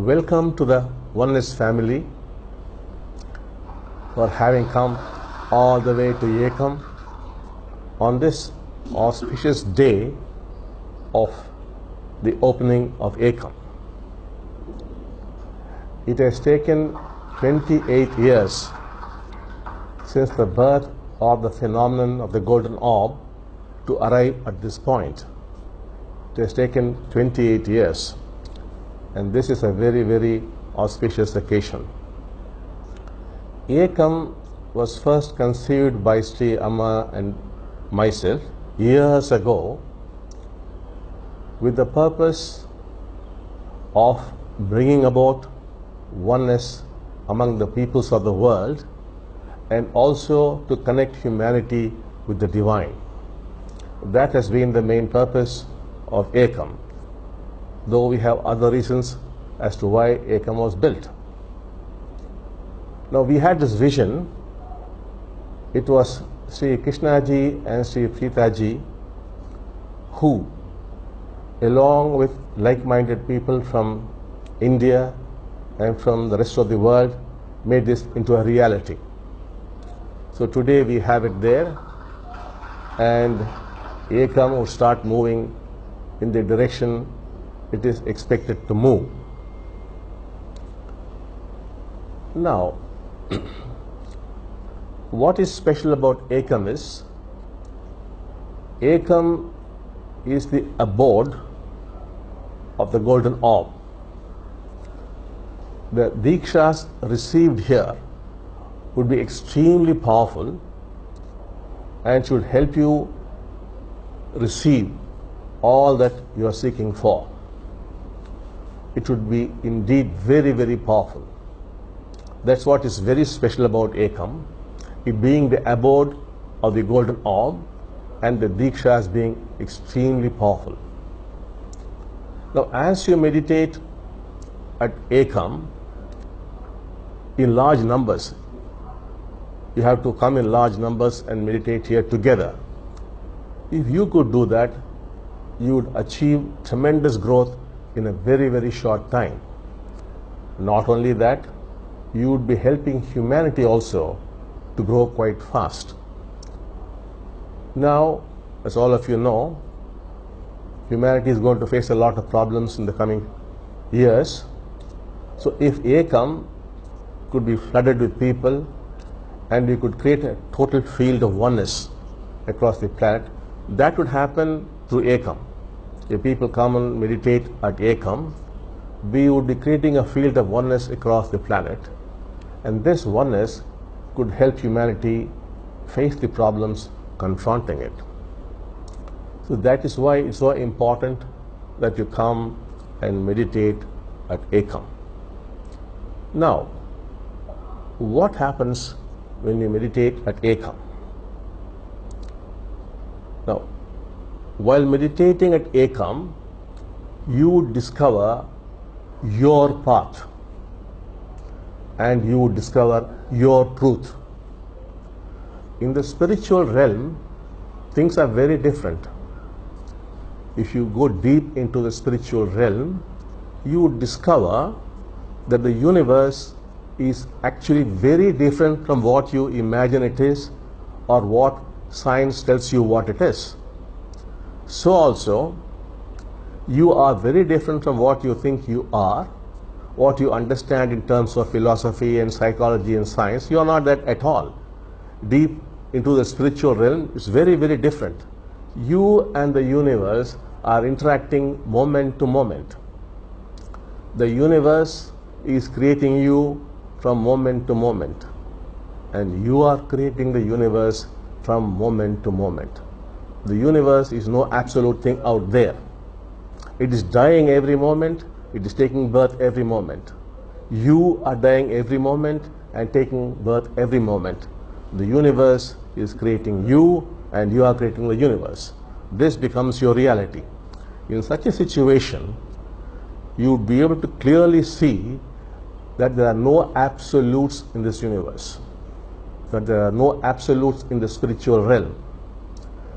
welcome to the Oneness family for having come all the way to EKAM on this auspicious day of the opening of EKAM. It has taken 28 years since the birth of the phenomenon of the golden orb to arrive at this point. It has taken 28 years, and this is a very, very auspicious occasion. EKAM was first conceived by Sri Amma and myself years ago with the purpose of bringing about oneness among the peoples of the world and also to connect humanity with the divine. That has been the main purpose of EKAM, though we have other reasons as to why EKAM was built. Now, we had this vision. It was Sri Krishnaji and Sri Preetaji who, along with like-minded people from India and from the rest of the world, made this into a reality. So today we have it there, and EKAM will start moving in the direction it is expected to move. Now, what is special about EKAM is the abode of the golden orb. The Dikshas received here would be extremely powerful and should help you receive all that you are seeking for. It would be indeed very, very powerful. That's what is very special about EKAM, it being the abode of the golden orb and the Dikshas being extremely powerful. Now, as you meditate at EKAM in large numbers, you have to come in large numbers and meditate here together. If you could do that, you would achieve tremendous growth in a very, very short time. Not only that, you would be helping humanity also to grow quite fast. Now, as all of you know, humanity is going to face a lot of problems in the coming years. So if EKAM could be flooded with people and we could create a total field of oneness across the planet, that would happen through EKAM. If people come and meditate at EKAM, we would be creating a field of oneness across the planet, and this oneness could help humanity face the problems confronting it. So that is why it's so important that you come and meditate at EKAM. Now, what happens when you meditate at EKAM? Now, while meditating at EKAM, you would discover your path and you would discover your truth. In the spiritual realm, things are very different. If you go deep into the spiritual realm, you would discover that the universe is actually very different from what you imagine it is or what science tells you what it is. So also, you are very different from what you think you are, what you understand in terms of philosophy and psychology and science. You are not that at all. Deep into the spiritual realm is very, very different. You and the universe are interacting moment to moment. The universe is creating you from moment to moment, and you are creating the universe from moment to moment. The universe is no absolute thing out there. It is dying every moment, it is taking birth every moment. You are dying every moment and taking birth every moment. The universe is creating you and you are creating the universe. This becomes your reality. In such a situation, you would be able to clearly see that there are no absolutes in this universe, that there are no absolutes in the spiritual realm.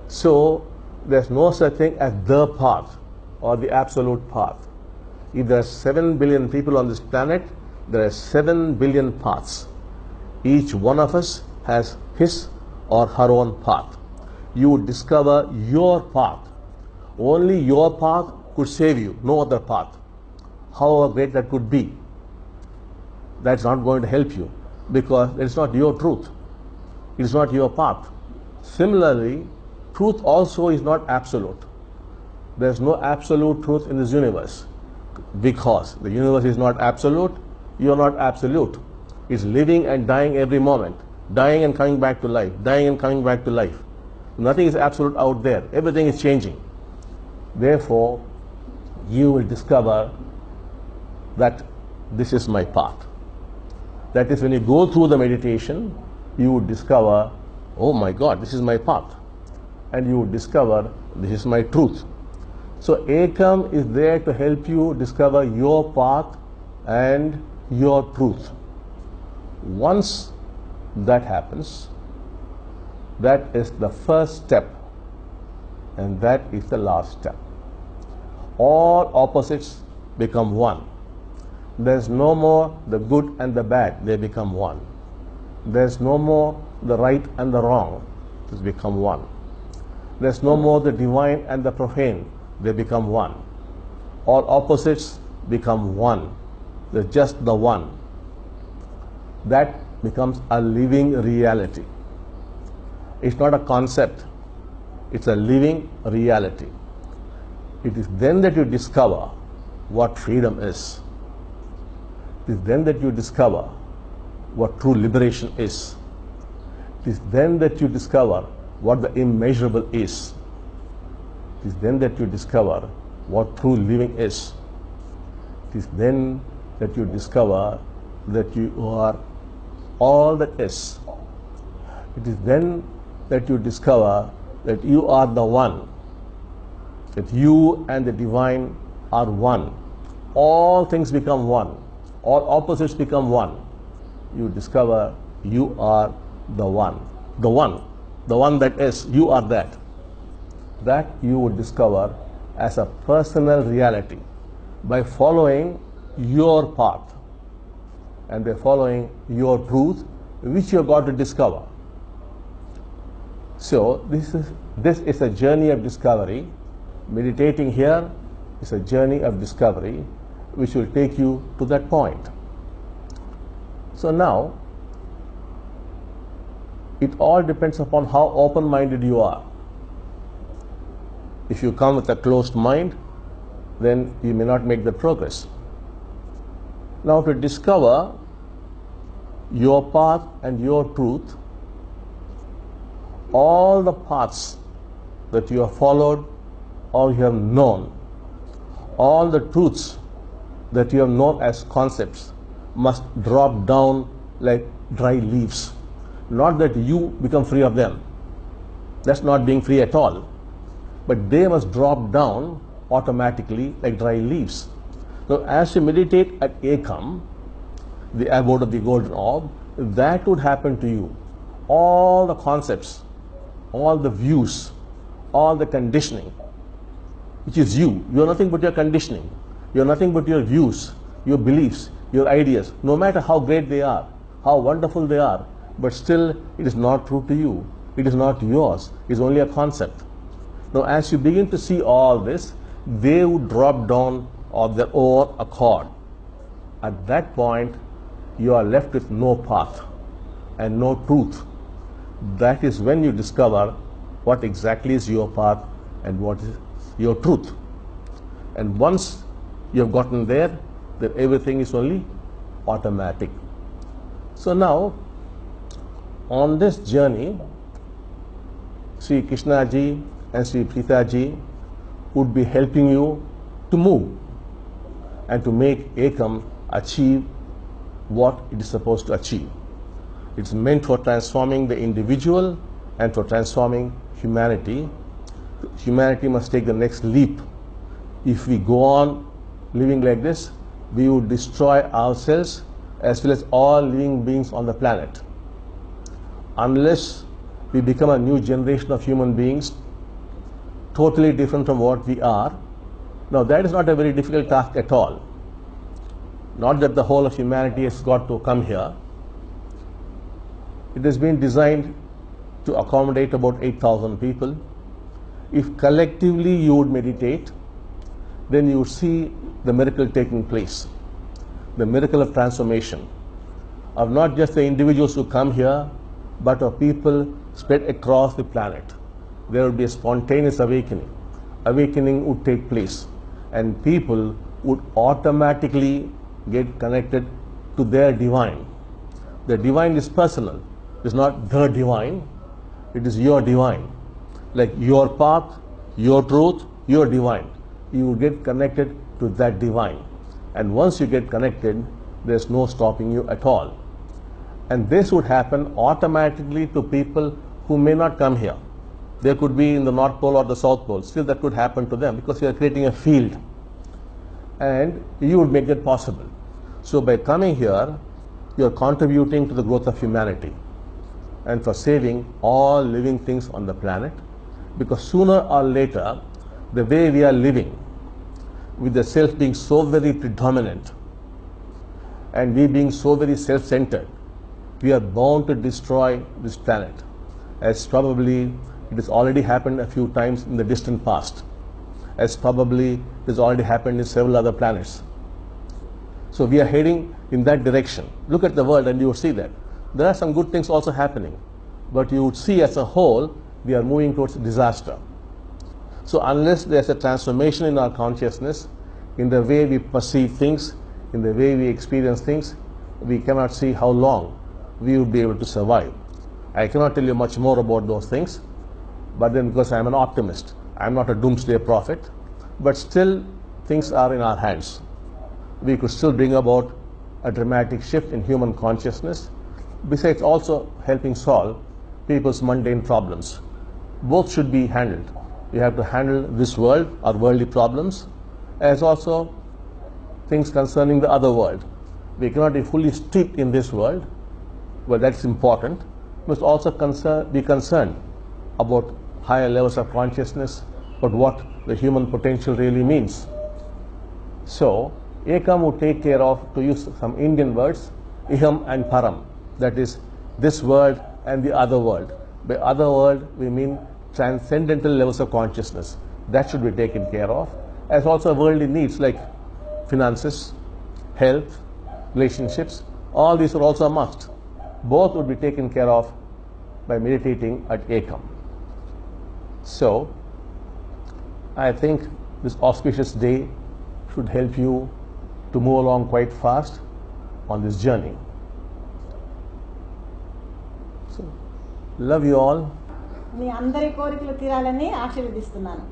So there's no such thing as the path or the absolute path. If there are 7 billion people on this planet, there are 7 billion paths. Each one of us has his or her own path. You discover your path. Only your path could save you, no other path. However great that could be, that's not going to help you, because it's not your truth. It is not your path. Similarly, truth also is not absolute. There's no absolute truth in this universe, because the universe is not absolute. You are not absolute. It's living and dying every moment, dying and coming back to life, dying and coming back to life. Nothing is absolute out there. Everything is changing. Therefore, you will discover that this is my path. That is, when you go through the meditation, you would discover, oh my God, this is my path. And you would discover, this is my truth. So EKAM is there to help you discover your path and your truth. Once that happens, that is the first step, and that is the last step. All opposites become one. There's no more the good and the bad, they become one. There's no more the right and the wrong, they become one. There's no more the divine and the profane, they become one. All opposites become one. There's just the one. That becomes a living reality. It's not a concept, it's a living reality. It is then that you discover what freedom is. It is then that you discover what true liberation is. It is then that you discover what the immeasurable is. It is then that you discover what true living is. It is then that you discover that you are all that is. It is then that you discover that you are the one, that you and the divine are one. All things become one. All opposites become one. You discover you are the one. The one that is, you are that. That you would discover as a personal reality by following your path and by following your truth, which you have got to discover. So this is a journey of discovery. Meditating here is a journey of discovery which will take you to that point. So now, it all depends upon how open-minded you are. If you come with a closed mind, then you may not make the progress. Now, to discover your path and your truth, all the paths that you have followed or you have known, all the truths that you have known as concepts must drop down like dry leaves. Not that you become free of them. That's not being free at all. But they must drop down automatically like dry leaves. So as you meditate at EKAM, the abode of the golden orb, that would happen to you. All the concepts, all the views, all the conditioning, which is you. You are nothing but your conditioning. You are nothing but your views, your beliefs, your ideas, no matter how great they are, how wonderful they are, but still it is not true to you. It is not yours. It is only a concept. Now as you begin to see all this, they would drop down of their own accord. At that point, you are left with no path and no truth. That is when you discover what exactly is your path and what is your truth. And once you have gotten there, then everything is only automatic. So now, on this journey, Sri Krishna ji and Sri Prita ji would be helping you to move and to make EKAM achieve what it is supposed to achieve. It's meant for transforming the individual and for transforming humanity. Humanity must take the next leap. If we go on living like this, we would destroy ourselves as well as all living beings on the planet. Unless we become a new generation of human beings, totally different from what we are, Now that is not a very difficult task at all. Not that the whole of humanity has got to come here. It has been designed to accommodate about 8,000 people. If collectively you would meditate, then you would see the miracle taking place, the miracle of transformation, of not just the individuals who come here, but of people spread across the planet. There would be a spontaneous awakening. Awakening would take place, and people would automatically get connected to their divine. The divine is personal. It's not the divine. It is your divine. Like your path, your truth, your divine. You will get connected to that divine. And once you get connected, there's no stopping you at all. And this would happen automatically to people who may not come here. They could be in the North Pole or the South Pole. Still that could happen to them because you are creating a field. And you would make that possible. So by coming here, you are contributing to the growth of humanity and for saving all living things on the planet. Because sooner or later, the way we are living, with the self being so very predominant and we being so very self-centered, we are bound to destroy this planet, as probably it has already happened a few times in the distant past, as probably it has already happened in several other planets. So we are heading in that direction. Look at the world and you will see that. There are some good things also happening, but you would see as a whole, we are moving towards disaster. So unless there's a transformation in our consciousness, in the way we perceive things, in the way we experience things, we cannot see how long we would be able to survive. I cannot tell you much more about those things, but then because I'm an optimist, I'm not a doomsday prophet, but still things are in our hands. We could still bring about a dramatic shift in human consciousness, besides also helping solve people's mundane problems. Both should be handled. We have to handle this world, our worldly problems, as also things concerning the other world. We cannot be fully steeped in this world. Well, that's important. We must also be concerned about higher levels of consciousness, but what the human potential really means. So, EKAM would take care of, to use some Indian words, iham and param, that is this world and the other world. By other world, we mean transcendental levels of consciousness. That should be taken care of, as also worldly needs like finances, health, relationships. All these are also a must. Both would be taken care of by meditating at EKAM. So, I think this auspicious day should help you to move along quite fast on this journey. So, love you all. మీ అందరి కోరికలు తీరాలని ఆశీర్వదిస్తున్నాను.